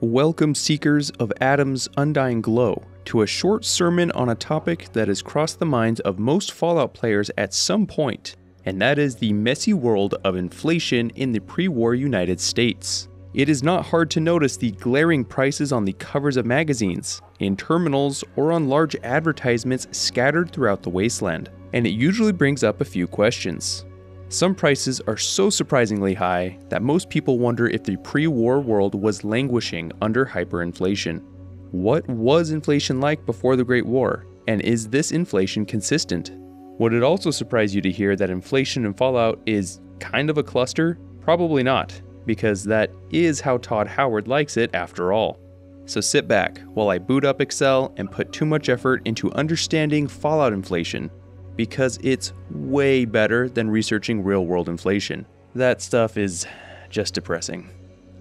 Welcome, seekers of Adam's undying glow, to a short sermon on a topic that has crossed the minds of most Fallout players at some point, and that is the messy world of inflation in the pre-war United States. It is not hard to notice the glaring prices on the covers of magazines, in terminals, or on large advertisements scattered throughout the wasteland, and it usually brings up a few questions. Some prices are so surprisingly high that most people wonder if the pre-war world was languishing under hyperinflation. What was inflation like before the Great War, and is this inflation consistent? Would it also surprise you to hear that inflation in Fallout is kind of a cluster? Probably not, because that is how Todd Howard likes it after all. So sit back while I boot up Excel and put too much effort into understanding Fallout inflation, because it's way better than researching real-world inflation. That stuff is just depressing.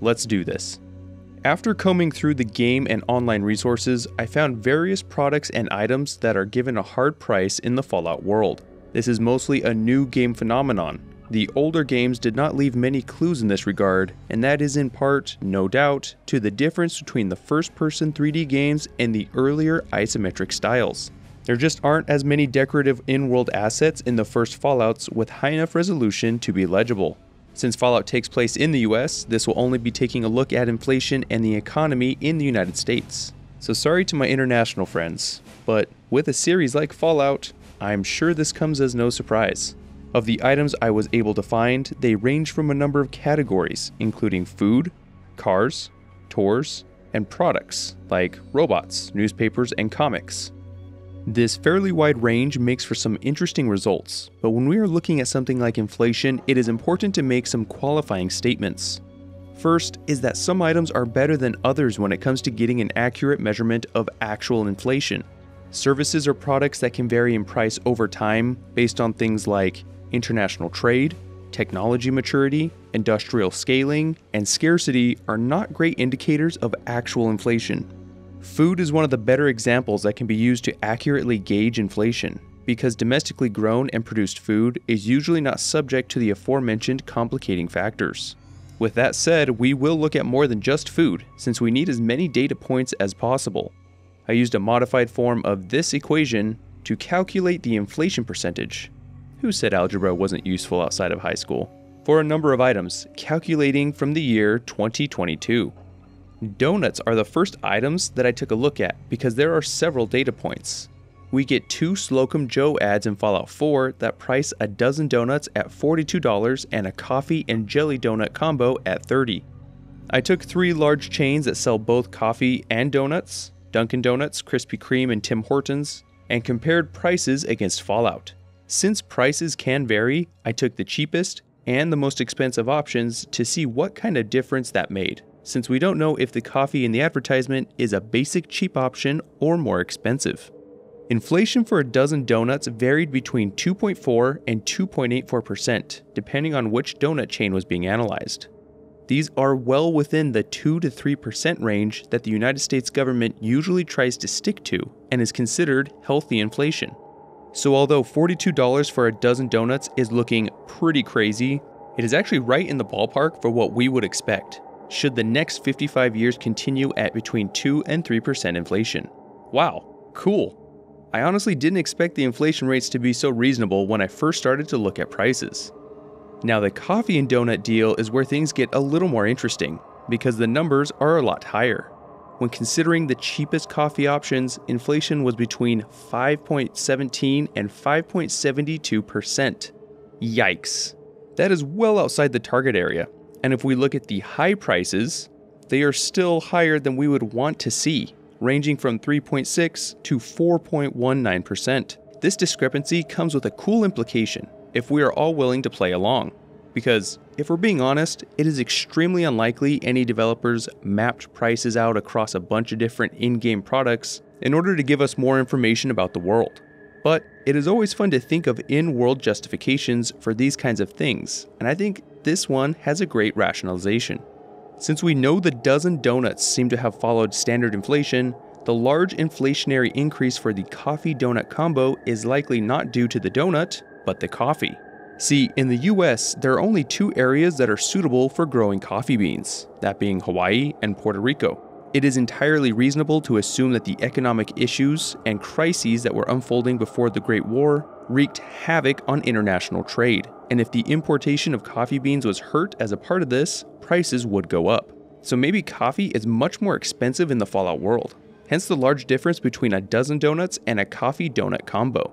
Let's do this. After combing through the game and online resources, I found various products and items that are given a hard price in the Fallout world. This is mostly a new game phenomenon. The older games did not leave many clues in this regard, and that is in part, no doubt, to the difference between the first-person 3D games and the earlier isometric styles. There just aren't as many decorative in-world assets in the first Fallouts with high enough resolution to be legible. Since Fallout takes place in the US, this will only be taking a look at inflation and the economy in the United States. So sorry to my international friends, but with a series like Fallout, I'm sure this comes as no surprise. Of the items I was able to find, they range from a number of categories, including food, cars, tours, and products like robots, newspapers, and comics. This fairly wide range makes for some interesting results, but when we are looking at something like inflation, it is important to make some qualifying statements. First is that some items are better than others when it comes to getting an accurate measurement of actual inflation. Services or products that can vary in price over time based on things like international trade, technology maturity, industrial scaling, and scarcity are not great indicators of actual inflation. Food is one of the better examples that can be used to accurately gauge inflation, because domestically grown and produced food is usually not subject to the aforementioned complicating factors. With that said, we will look at more than just food, since we need as many data points as possible. I used a modified form of this equation to calculate the inflation percentage. Who said algebra wasn't useful outside of high school? For a number of items, calculating from the year 2022. Donuts are the first items that I took a look at because there are several data points. We get 2 Slocum Joe ads in Fallout 4 that price a dozen donuts at $42 and a coffee and jelly donut combo at $30. I took 3 large chains that sell both coffee and donuts, Dunkin' Donuts, Krispy Kreme, and Tim Hortons, and compared prices against Fallout. Since prices can vary, I took the cheapest and the most expensive options to see what kind of difference that made, since we don't know if the coffee in the advertisement is a basic cheap option or more expensive. Inflation for a dozen donuts varied between 2.4 and 2.84%, depending on which donut chain was being analyzed. These are well within the 2 to 3% range that the United States government usually tries to stick to and is considered healthy inflation. So although $42 for a dozen donuts is looking pretty crazy, it is actually right in the ballpark for what we would expect, should the next 55 years continue at between 2 and 3% inflation. Wow, cool. I honestly didn't expect the inflation rates to be so reasonable when I first started to look at prices. Now the coffee and donut deal is where things get a little more interesting, because the numbers are a lot higher. When considering the cheapest coffee options, inflation was between 5.17 and 5.72%. Yikes. That is well outside the target area. And if we look at the high prices, they are still higher than we would want to see, ranging from 3.6 to 4.19%. This discrepancy comes with a cool implication if we are all willing to play along. Because, if we're being honest, it is extremely unlikely any developers mapped prices out across a bunch of different in-game products in order to give us more information about the world. But it is always fun to think of in-world justifications for these kinds of things, and I think this one has a great rationalization. Since we know the dozen donuts seem to have followed standard inflation, the large inflationary increase for the coffee donut combo is likely not due to the donut, but the coffee. See, in the US, there are only two areas that are suitable for growing coffee beans, that being Hawaii and Puerto Rico. It is entirely reasonable to assume that the economic issues and crises that were unfolding before the Great War wreaked havoc on international trade, and if the importation of coffee beans was hurt as a part of this, prices would go up. So maybe coffee is much more expensive in the Fallout world, hence the large difference between a dozen donuts and a coffee donut combo.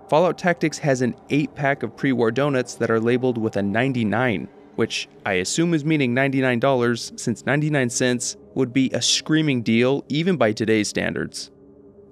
Fallout Tactics has an 8-pack of pre-war donuts that are labeled with a 99, which I assume is meaning $99 since 99 cents would be a screaming deal even by today's standards.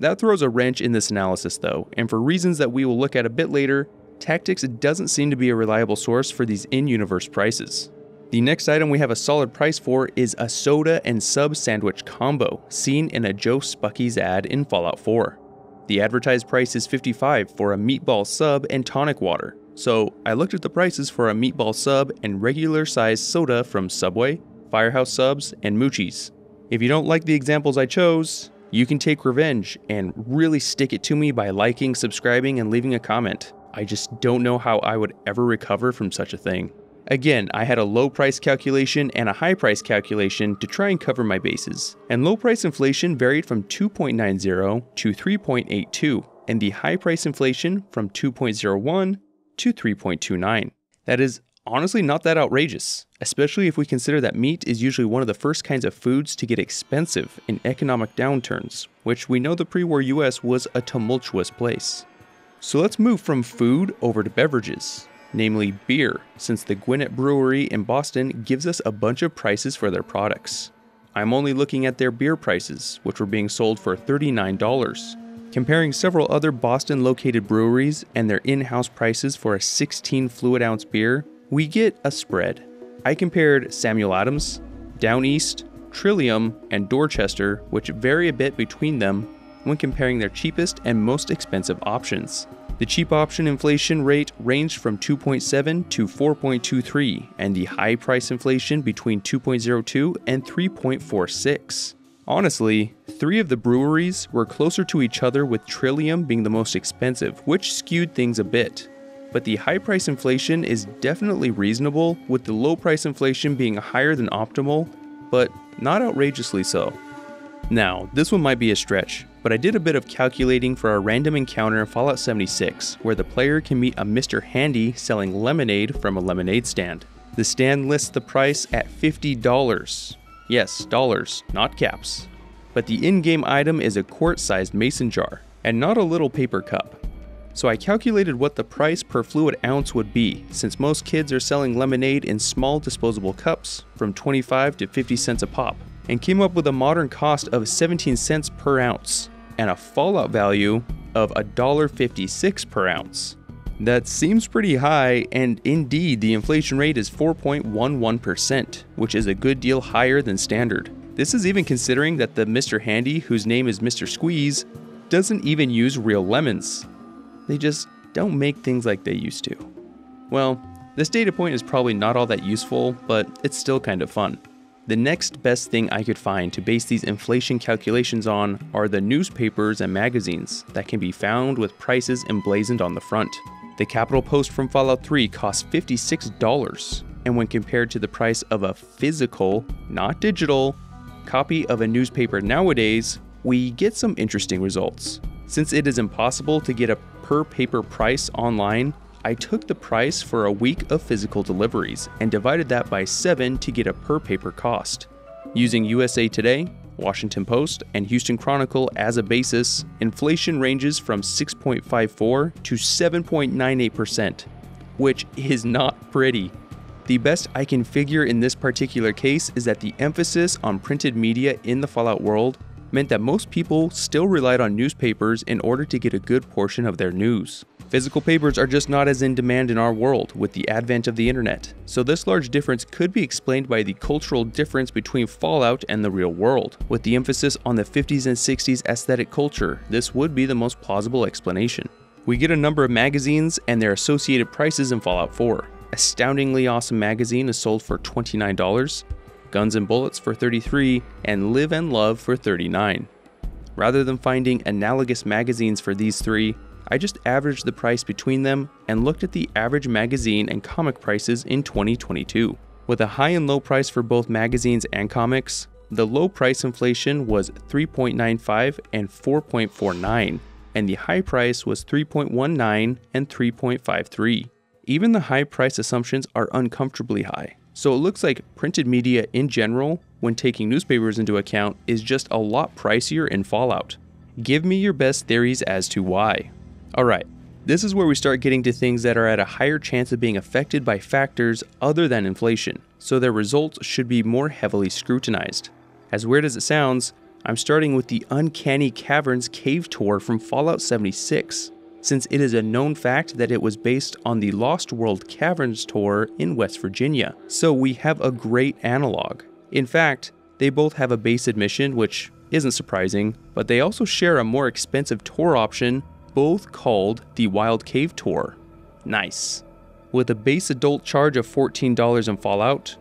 That throws a wrench in this analysis though, and for reasons that we will look at a bit later, Tactics doesn't seem to be a reliable source for these in-universe prices. The next item we have a solid price for is a soda and sub sandwich combo seen in a Joe Spucky's ad in Fallout 4. The advertised price is $55 for a meatball sub and tonic water, so I looked at the prices for a meatball sub and regular sized soda from Subway, Firehouse Subs, and Moochie's. If you don't like the examples I chose, you can take revenge and really stick it to me by liking, subscribing, and leaving a comment. I just don't know how I would ever recover from such a thing. Again, I had a low price calculation and a high price calculation to try and cover my bases, and low price inflation varied from 2.90 to 3.82, and the high price inflation from 2.01 to 3.29. That is honestly not that outrageous, especially if we consider that meat is usually one of the first kinds of foods to get expensive in economic downturns, which we know the pre-war US was a tumultuous place. So let's move from food over to beverages. Namely beer, since the Gwinnett Brewery in Boston gives us a bunch of prices for their products. I'm only looking at their beer prices, which were being sold for $39. Comparing several other Boston-located breweries and their in-house prices for a 16 fluid-ounce beer, we get a spread. I compared Samuel Adams, Down East, Trillium, and Dorchester, which vary a bit between them when comparing their cheapest and most expensive options. The cheap option inflation rate ranged from 2.7 to 4.23, and the high price inflation between 2.02 and 3.46. Honestly, 3 of the breweries were closer to each other, with Trillium being the most expensive, which skewed things a bit. But the high price inflation is definitely reasonable, with the low price inflation being higher than optimal, but not outrageously so. Now, this one might be a stretch, but I did a bit of calculating for a random encounter in Fallout 76, where the player can meet a Mr. Handy selling lemonade from a lemonade stand. The stand lists the price at $50. Yes, dollars, not caps. But the in-game item is a quart-sized mason jar, and not a little paper cup. So I calculated what the price per fluid ounce would be, since most kids are selling lemonade in small disposable cups, from 25 to 50 cents a pop, and came up with a modern cost of 17 cents per ounce, and a Fallout value of $1.56 per ounce. That seems pretty high, and indeed the inflation rate is 4.11%, which is a good deal higher than standard. This is even considering that the Mr. Handy, whose name is Mr. Squeeze, doesn't even use real lemons. They just don't make things like they used to. Well, this data point is probably not all that useful, but it's still kind of fun. The next best thing I could find to base these inflation calculations on are the newspapers and magazines that can be found with prices emblazoned on the front. The Capital Post from Fallout 3 costs $56, and when compared to the price of a physical, not digital, copy of a newspaper nowadays, we get some interesting results. Since it is impossible to get a per paper price online, I took the price for a week of physical deliveries and divided that by 7 to get a per paper cost. Using USA Today, Washington Post, and Houston Chronicle as a basis, inflation ranges from 6.54 to 7.98%, which is not pretty. The best I can figure in this particular case is that the emphasis on printed media in the Fallout world meant that most people still relied on newspapers in order to get a good portion of their news. Physical papers are just not as in demand in our world with the advent of the internet, so this large difference could be explained by the cultural difference between Fallout and the real world. With the emphasis on the 50s and 60s aesthetic culture, this would be the most plausible explanation. We get a number of magazines and their associated prices in Fallout 4. Astoundingly Awesome magazine is sold for $29, Guns and Bullets for $33, and Live and Love for $39. Rather than finding analogous magazines for these three, I just averaged the price between them and looked at the average magazine and comic prices in 2022. With a high and low price for both magazines and comics, the low price inflation was 3.95 and 4.49, and the high price was 3.19 and 3.53. Even the high price assumptions are uncomfortably high, so it looks like printed media in general, when taking newspapers into account, is just a lot pricier in Fallout. Give me your best theories as to why. Alright, this is where we start getting to things that are at a higher chance of being affected by factors other than inflation, so their results should be more heavily scrutinized. As weird as it sounds, I'm starting with the Uncanny Caverns cave tour from Fallout 76, since it is a known fact that it was based on the Lost World Caverns tour in West Virginia, so we have a great analog. In fact, they both have a base admission, which isn't surprising, but they also share a more expensive tour option, both called the Wild Cave Tour. Nice. With a base adult charge of $14 in Fallout,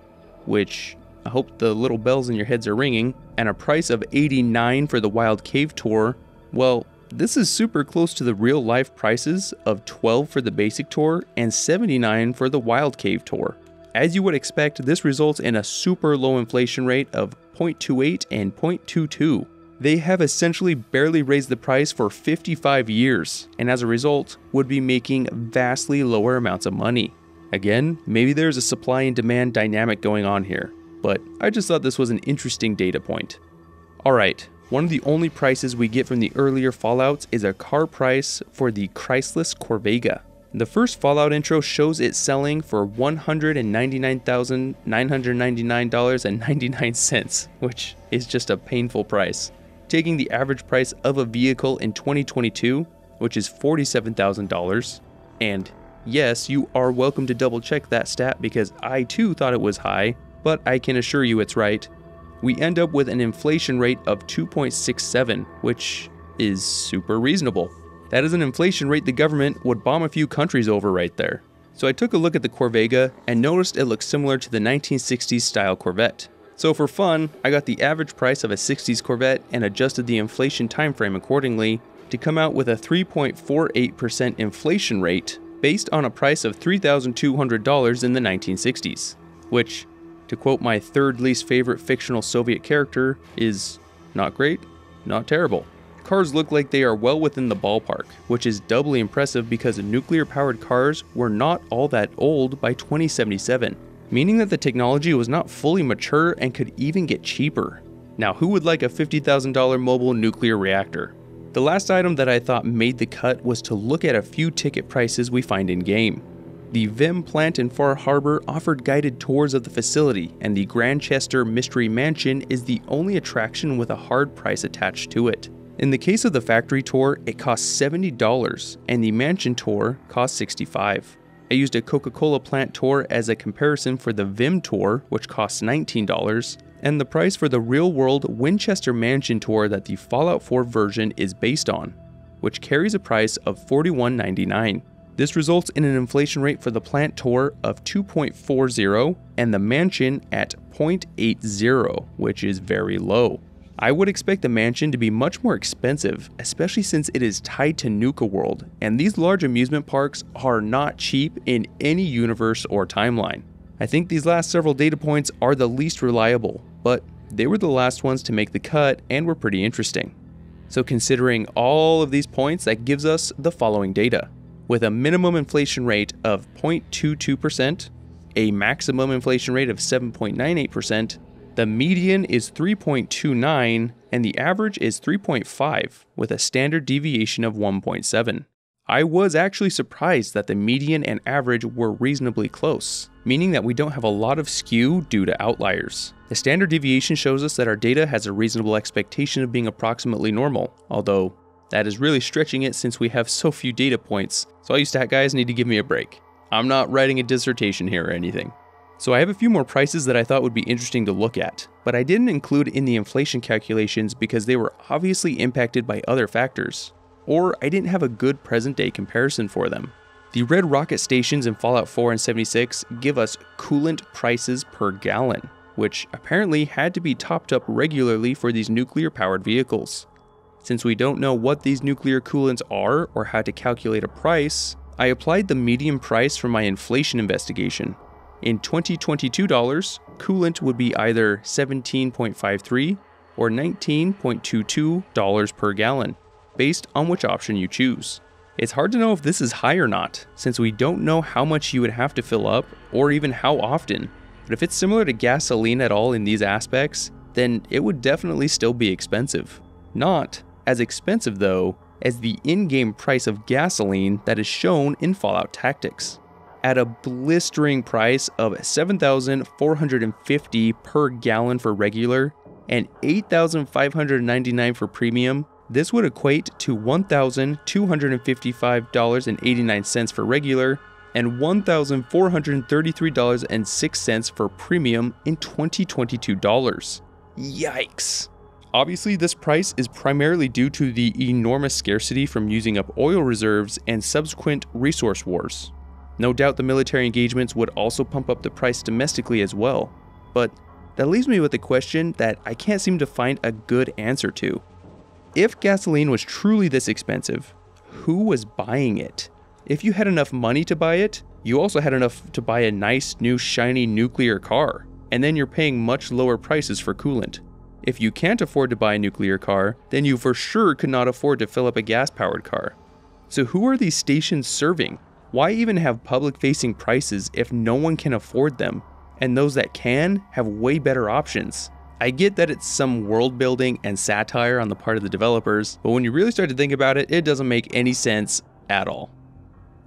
which I hope the little bells in your heads are ringing, and a price of $89 for the Wild Cave Tour, well, this is super close to the real life prices of $12 for the basic tour and $79 for the Wild Cave Tour. As you would expect, this results in a super low inflation rate of 0.28 and 0.22. They have essentially barely raised the price for 55 years, and as a result, would be making vastly lower amounts of money. Again, maybe there's a supply and demand dynamic going on here, but I just thought this was an interesting data point. Alright, one of the only prices we get from the earlier Fallouts is a car price for the Chrysler Corvega. The first Fallout intro shows it selling for $199,999.99, which is just a painful price. Taking the average price of a vehicle in 2022, which is $47,000, and yes, you are welcome to double check that stat because I too thought it was high, but I can assure you it's right, we end up with an inflation rate of 2.67, which is super reasonable. That is an inflation rate the government would bomb a few countries over right there. So I took a look at the Corvega and noticed it looks similar to the 1960s style Corvette. So for fun, I got the average price of a 60s Corvette and adjusted the inflation timeframe accordingly to come out with a 3.48% inflation rate based on a price of $3,200 in the 1960s, which, to quote my third least favorite fictional Soviet character, is not great, not terrible. Cars look like they are well within the ballpark, which is doubly impressive because nuclear-powered cars were not all that old by 2077. Meaning that the technology was not fully mature and could even get cheaper. Now, who would like a $50,000 mobile nuclear reactor? The last item that I thought made the cut was to look at a few ticket prices we find in-game. The Vim plant in Far Harbor offered guided tours of the facility, and the Grantchester Mystery Mansion is the only attraction with a hard price attached to it. In the case of the factory tour, it costs $70, and the mansion tour costs $65. I used a Coca-Cola plant tour as a comparison for the Vim tour, which costs $19, and the price for the real-world Winchester Mansion tour that the Fallout 4 version is based on, which carries a price of $41.99. This results in an inflation rate for the plant tour of 2.40 and the mansion at 0.80, which is very low. I would expect the mansion to be much more expensive, especially since it is tied to Nuka World, and these large amusement parks are not cheap in any universe or timeline. I think these last several data points are the least reliable, but they were the last ones to make the cut and were pretty interesting. So considering all of these points, that gives us the following data. With a minimum inflation rate of 0.22%, a maximum inflation rate of 7.98%, the median is 3.29 and the average is 3.5 with a standard deviation of 1.7. I was actually surprised that the median and average were reasonably close, meaning that we don't have a lot of skew due to outliers. The standard deviation shows us that our data has a reasonable expectation of being approximately normal, although that is really stretching it since we have so few data points, so all you stat guys need to give me a break. I'm not writing a dissertation here or anything. So I have a few more prices that I thought would be interesting to look at, but I didn't include in the inflation calculations because they were obviously impacted by other factors, or I didn't have a good present-day comparison for them. The red rocket stations in Fallout 4 and 76 give us coolant prices per gallon, which apparently had to be topped up regularly for these nuclear-powered vehicles. Since we don't know what these nuclear coolants are or how to calculate a price, I applied the median price from my inflation investigation. In 2022 dollars, coolant would be either $17.53 or $19.22 per gallon, based on which option you choose. It's hard to know if this is high or not, since we don't know how much you would have to fill up or even how often. But if it's similar to gasoline at all in these aspects, then it would definitely still be expensive. Not as expensive though as the in-game price of gasoline that is shown in Fallout Tactics. At a blistering price of $7,450 per gallon for regular and $8,599 for premium, this would equate to $1,255.89 for regular and $1,433.06 for premium in 2022 dollars. Yikes! Obviously, this price is primarily due to the enormous scarcity from using up oil reserves and subsequent resource wars. No doubt the military engagements would also pump up the price domestically as well, but that leaves me with a question that I can't seem to find a good answer to. If gasoline was truly this expensive, who was buying it? If you had enough money to buy it, you also had enough to buy a nice new shiny nuclear car, and then you're paying much lower prices for coolant. If you can't afford to buy a nuclear car, then you for sure could not afford to fill up a gas-powered car. So who are these stations serving? Why even have public-facing prices if no one can afford them? And those that can have way better options. I get that it's some world building and satire on the part of the developers, but when you really start to think about it, it doesn't make any sense at all.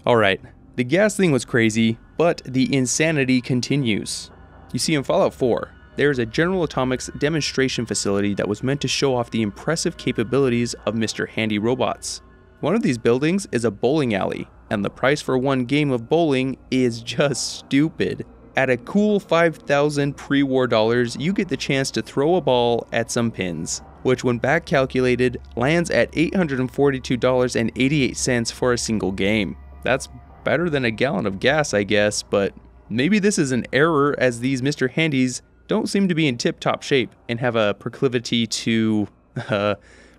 Alright, the gas thing was crazy, but the insanity continues. You see, in Fallout 4, there is a General Atomics demonstration facility that was meant to show off the impressive capabilities of Mr. Handy robots. One of these buildings is a bowling alley, and the price for one game of bowling is just stupid. At a cool 5,000 pre-war dollars, you get the chance to throw a ball at some pins, which when back calculated lands at $842.88 for a single game. That's better than a gallon of gas, I guess, but maybe this is an error as these Mr. Handys don't seem to be in tip-top shape and have a proclivity to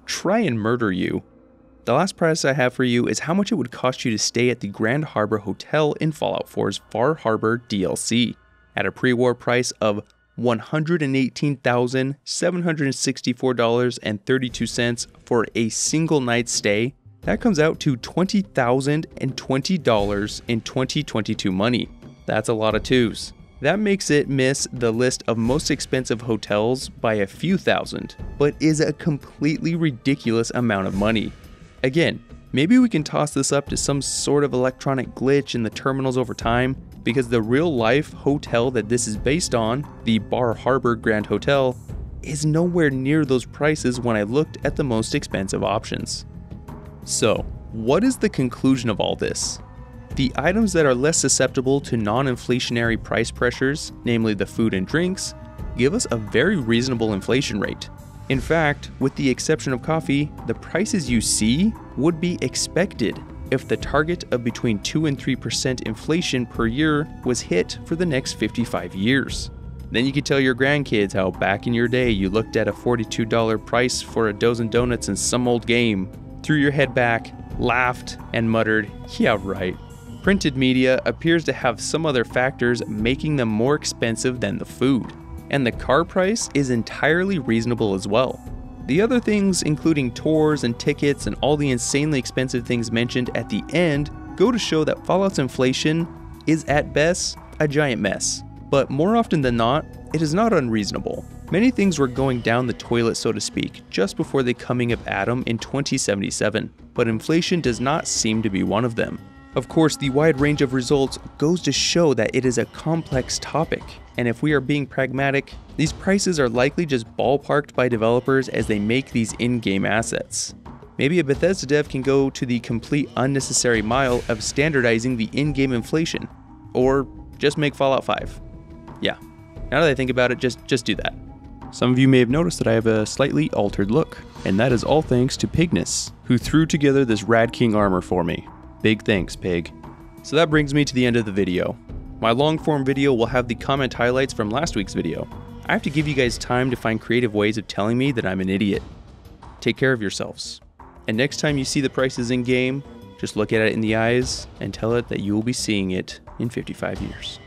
try and murder you. The last price I have for you is how much it would cost you to stay at the Grand Harbor Hotel in Fallout 4's Far Harbor DLC. At a pre-war price of $118,764.32 for a single night stay, that comes out to $20,020 in 2022 money. That's a lot of twos. That makes it miss the list of most expensive hotels by a few thousand, but is a completely ridiculous amount of money. Again, maybe we can toss this up to some sort of electronic glitch in the terminals over time, because the real-life hotel that this is based on, the Bar Harbor Grand Hotel, is nowhere near those prices when I looked at the most expensive options. So, what is the conclusion of all this? The items that are less susceptible to non-inflationary price pressures, namely the food and drinks, give us a very reasonable inflation rate. In fact, with the exception of coffee, the prices you see would be expected if the target of between 2 and 3% inflation per year was hit for the next 55 years. Then you could tell your grandkids how back in your day you looked at a $42 price for a dozen donuts in some old game, threw your head back, laughed, and muttered, "Yeah, right." Printed media appears to have some other factors making them more expensive than the food. And the car price is entirely reasonable as well. The other things, including tours and tickets and all the insanely expensive things mentioned at the end, go to show that Fallout's inflation is at best a giant mess. But more often than not, it is not unreasonable. Many things were going down the toilet, so to speak, just before the coming of Adam in 2077, but inflation does not seem to be one of them. Of course, the wide range of results goes to show that it is a complex topic, and if we are being pragmatic, these prices are likely just ballparked by developers as they make these in-game assets. Maybe a Bethesda dev can go to the complete unnecessary mile of standardizing the in-game inflation, or just make Fallout 5. Yeah, now that I think about it, just do that. Some of you may have noticed that I have a slightly altered look, and that is all thanks to Pignus, who threw together this Rad King armor for me. Big thanks, Pig. So that brings me to the end of the video. My long form video will have the comment highlights from last week's video. I have to give you guys time to find creative ways of telling me that I'm an idiot. take care of yourselves. And next time you see the prices in game, just look at it in the eyes and tell it that you will be seeing it in 55 years.